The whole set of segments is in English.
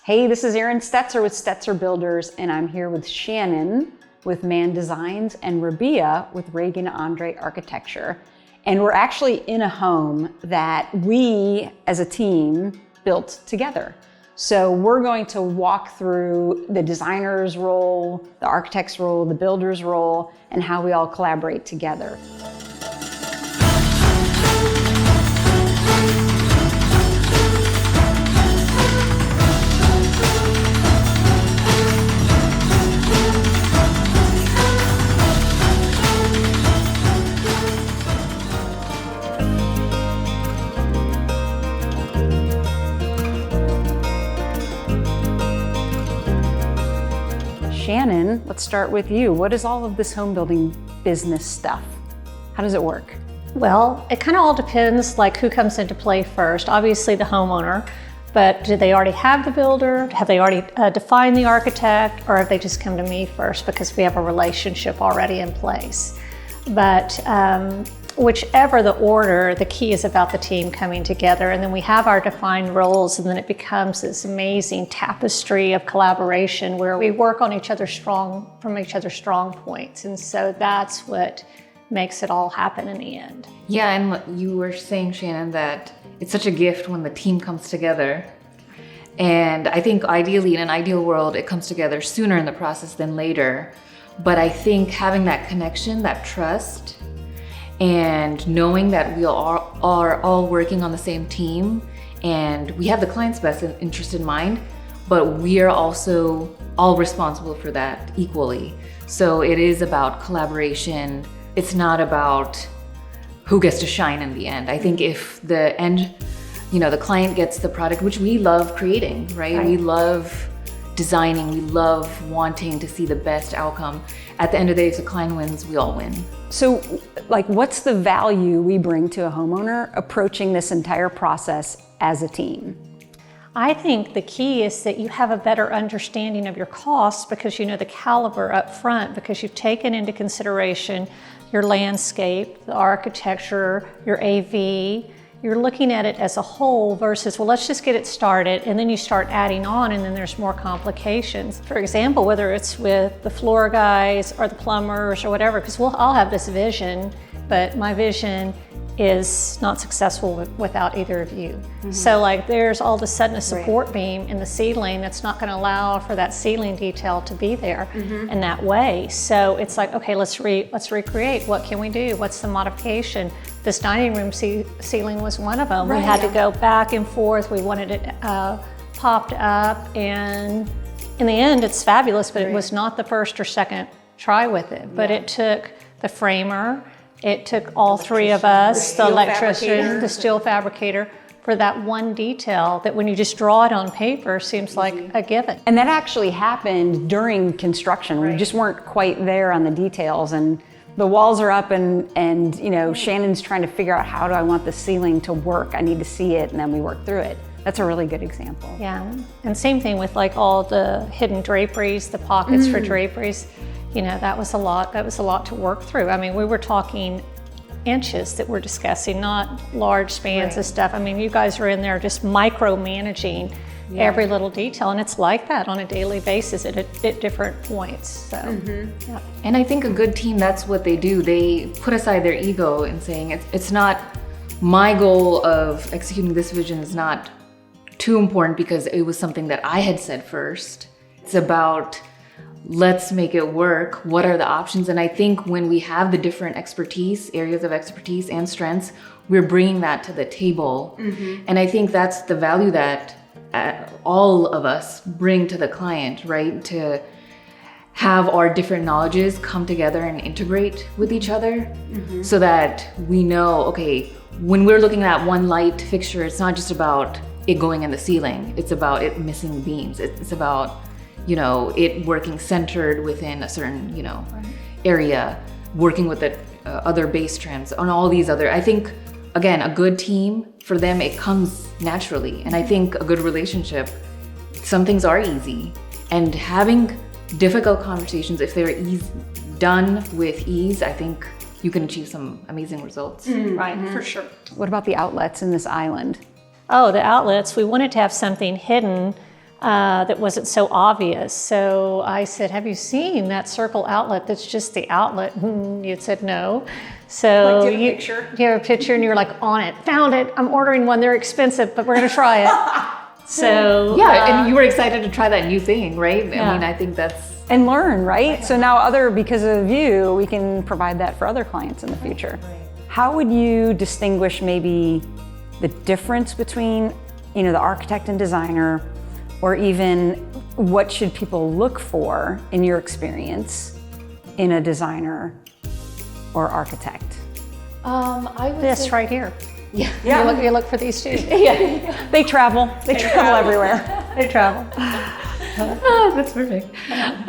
Hey, this is Erin Stetzer with Stetzer Builders, and I'm here with Shannon with Mann Designs and Rabia with Reagan Andre Architecture. And we're actually in a home that we, as a team, built together. So we're going to walk through the designer's role, the architect's role, the builder's role, and how we all collaborate together. Shannon, let's start with you. What is all of this home building business stuff? How does it work? Well, it kind of all depends like who comes into play first. Obviously the homeowner, but do they already have the builder? Have they already defined the architect, or have they just come to me first because we have a relationship already in place? But whichever the order, the key is about the team coming together, and then we have our defined roles, and then it becomes this amazing tapestry of collaboration where we work on each other's strong points, and so that's what makes it all happen in the end. Yeah, and you were saying, Shannon, that it's such a gift when the team comes together, and I think ideally, in an ideal world, it comes together sooner in the process than later, but I think having that connection, that trust, and knowing that we are all working on the same team and we have the client's best interest in mind, but we are also all responsible for that equally. So it is about collaboration. It's not about who gets to shine in the end. I think if the end, the client gets the product, which we love creating, right? We love designing, we love wanting to see the best outcome. At the end of the day, if the client wins, we all win. So, what's the value we bring to a homeowner approaching this entire process as a team? I think the key is that you have a better understanding of your costs because you know the caliber up front, because you've taken into consideration your landscape, the architecture, your AV. You're looking at it as a whole versus, well, let's just get it started, and then you start adding on, and then there's more complications. For example, whether it's with the floor guys or the plumbers or whatever, because I'll have this vision, but my vision is not successful without either of you. Mm-hmm. So there's all of a sudden a support beam in the ceiling that's not going to allow for that ceiling detail to be there in that way. So it's like, okay, let's recreate. What can we do? What's the modification? This dining room ceiling was one of them. We had to go back and forth. We wanted it popped up, and in the end it's fabulous, but it was not the first or second try with it. But it took the framer, it took all three of us, the electrician, the steel fabricator, for that one detail that when you just draw it on paper seems like a given. And that actually happened during construction. We just weren't quite there on the details, and the walls are up and Shannon's trying to figure out, how do I want the ceiling to work? I need to see it, and then we work through it. That's a really good example. Yeah, and same thing with all the hidden draperies, the pockets for draperies. That was a lot to work through. I mean, we were talking inches that we're discussing, not large spans of stuff. I mean, you guys are in there just micromanaging every little detail, and it's like that on a daily basis at different points. So, And I think a good team, that's what they do. They put aside their ego and saying, it's not my goal of executing this vision is not too important because it was something that I had said first. It's about, let's make it work. What are the options? And I think when we have the different areas of expertise and strengths, we're bringing that to the table. And I think that's the value that all of us bring to the client, right? To have our different knowledges come together and integrate with each other so that we know, okay, when we're looking at one light fixture, it's not just about it going in the ceiling. It's about it missing beams. It's about, it working centered within a certain, area, working with the other base trims on all these other, I think, again, a good team, for them, it comes naturally. And I think a good relationship, some things are easy. And having difficult conversations, if they're done with ease, I think you can achieve some amazing results. Right, for sure. What about the outlets in this island? Oh, the outlets, we wanted to have something hidden that wasn't so obvious. So I said, have you seen that circle outlet that's just the outlet? You said no. So Like, do you have a picture? You have a picture and you're like, on it, found it, I'm ordering one, they're expensive, but we're gonna try it. So Yeah, and you were excited to try that new thing, right? Yeah. I mean, I think that's... And learn, right? So now because of you, we can provide that for other clients in the future. How would you distinguish maybe the difference between, the architect and designer, or even what should people look for in your experience in a designer or architect? I would this say... right here. Yeah. You look for these two. They travel everywhere. They travel. Oh, that's perfect.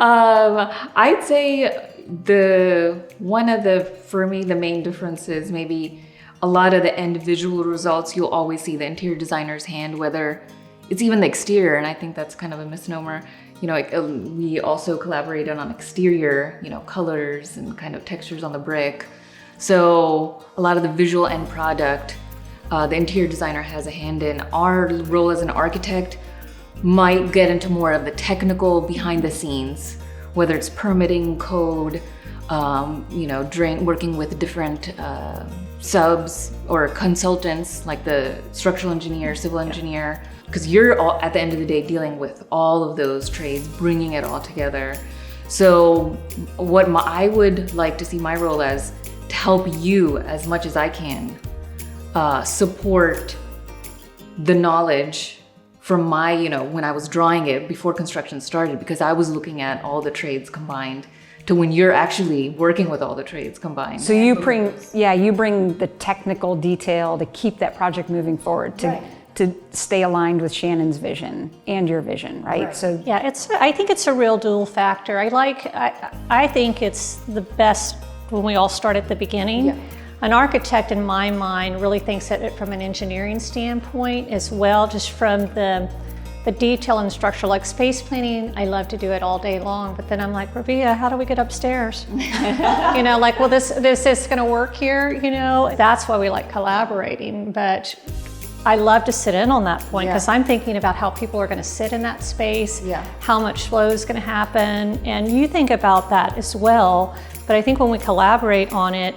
I'd say for me, the main difference is maybe a lot of the end visual results, you'll always see the interior designer's hand, whether it's even the exterior, and I think that's kind of a misnomer. We also collaborated on exterior, colors and kind of textures on the brick. So a lot of the visual end product, the interior designer has a hand in. Our role as an architect might get into more of the technical behind the scenes, whether it's permitting, code, working with different subs or consultants like the structural engineer, civil engineer, because you're all, at the end of the day, dealing with all of those trades, bringing it all together. So what I would like to see my role as, to help you as much as I can, support the knowledge from my, when I was drawing it before construction started, because I was looking at all the trades combined, to when you're actually working with all the trades combined. So you bring the technical detail to keep that project moving forward, to stay aligned with Shannon's vision and your vision, right? So yeah, I think it's a real dual factor. I think it's the best when we all start at the beginning. Yeah. An architect, in my mind, really thinks at it from an engineering standpoint as well, just from the detail and structure. Like space planning, I love to do it all day long, but then I'm like, Rabia, how do we get upstairs? Well, this is gonna work here, That's why we like collaborating, but I love to sit in on that point because I'm thinking about how people are gonna sit in that space, how much flow is gonna happen, and you think about that as well. But I think when we collaborate on it,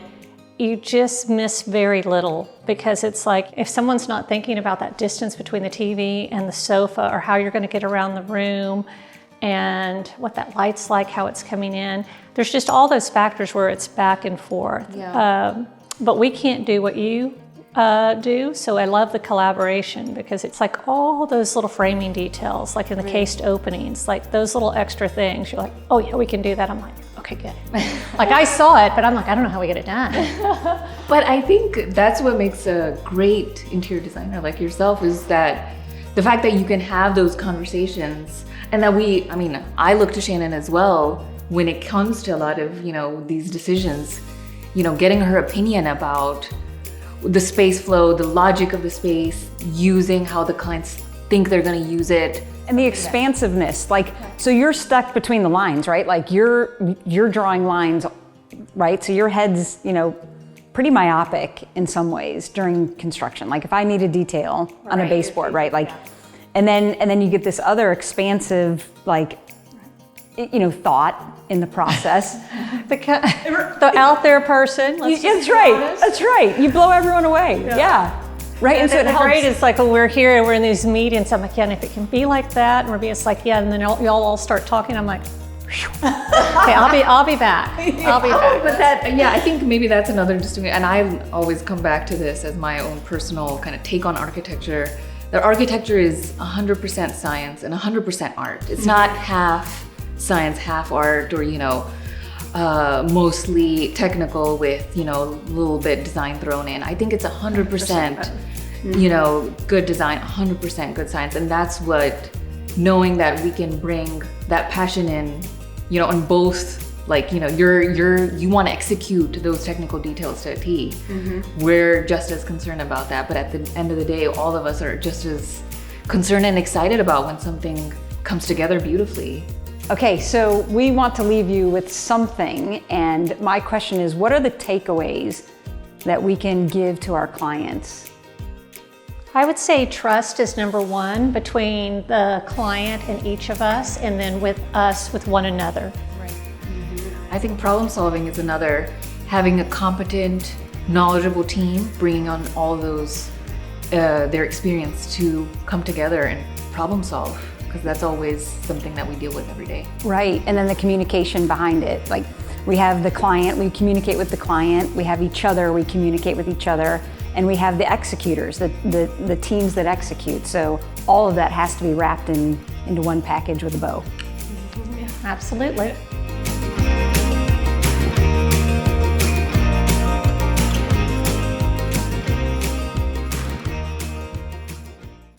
you just miss very little, because it's like if someone's not thinking about that distance between the TV and the sofa, or how you're going to get around the room and what that light's like, how it's coming in, there's just all those factors where it's back and forth. But we can't do what you do, so I love the collaboration, because it's like all those little framing details, like in the cased openings, like those little extra things. You're like, oh yeah, we can do that. I'm like, okay, good. Like I saw it, but I'm like, I don't know how we get it done. But I think that's what makes a great interior designer like yourself, is that the fact that you can have those conversations, and that I look to Shannon as well when it comes to a lot of, these decisions, getting her opinion about the space flow, the logic of the space, using how the clients think they're going to use it. And the expansiveness, so you're stuck between the lines, right? Like you're drawing lines, right? So your head's, pretty myopic in some ways during construction. Like if I need a detail on a baseboard, right? And then you get this other expansive, thought in the process. The out there person. That's right. You blow everyone away. Yeah. Right, and so it helps. Great, it's like when we're here and we're in these meetings, I'm like, yeah, and if it can be like that, and Rabia's like, yeah, and then y'all all start talking, I'm like, okay, I'll be back. I'll be back. But I think maybe that's another distinct, and I always come back to this as my own personal kind of take on architecture. That architecture is 100% science and 100% art. It's not half science, half art, or mostly technical with a little bit design thrown in. I think it's 100% good design, 100% good science, and that's what, knowing that we can bring that passion in, on both, you want to execute those technical details to a T. We're just as concerned about that, but at the end of the day, all of us are just as concerned and excited about when something comes together beautifully. Okay, so we want to leave you with something, and my question is, what are the takeaways that we can give to our clients I would say trust is number one between the client and each of us, and then with us, with one another. I think problem solving is another. Having a competent, knowledgeable team, bringing on all those, their experience to come together and problem solve, because that's always something that we deal with every day. Right, and then the communication behind it. Like, we have the client, we communicate with the client, we have each other, we communicate with each other, and we have the executors, the teams that execute. So all of that has to be wrapped into one package with a bow. Absolutely.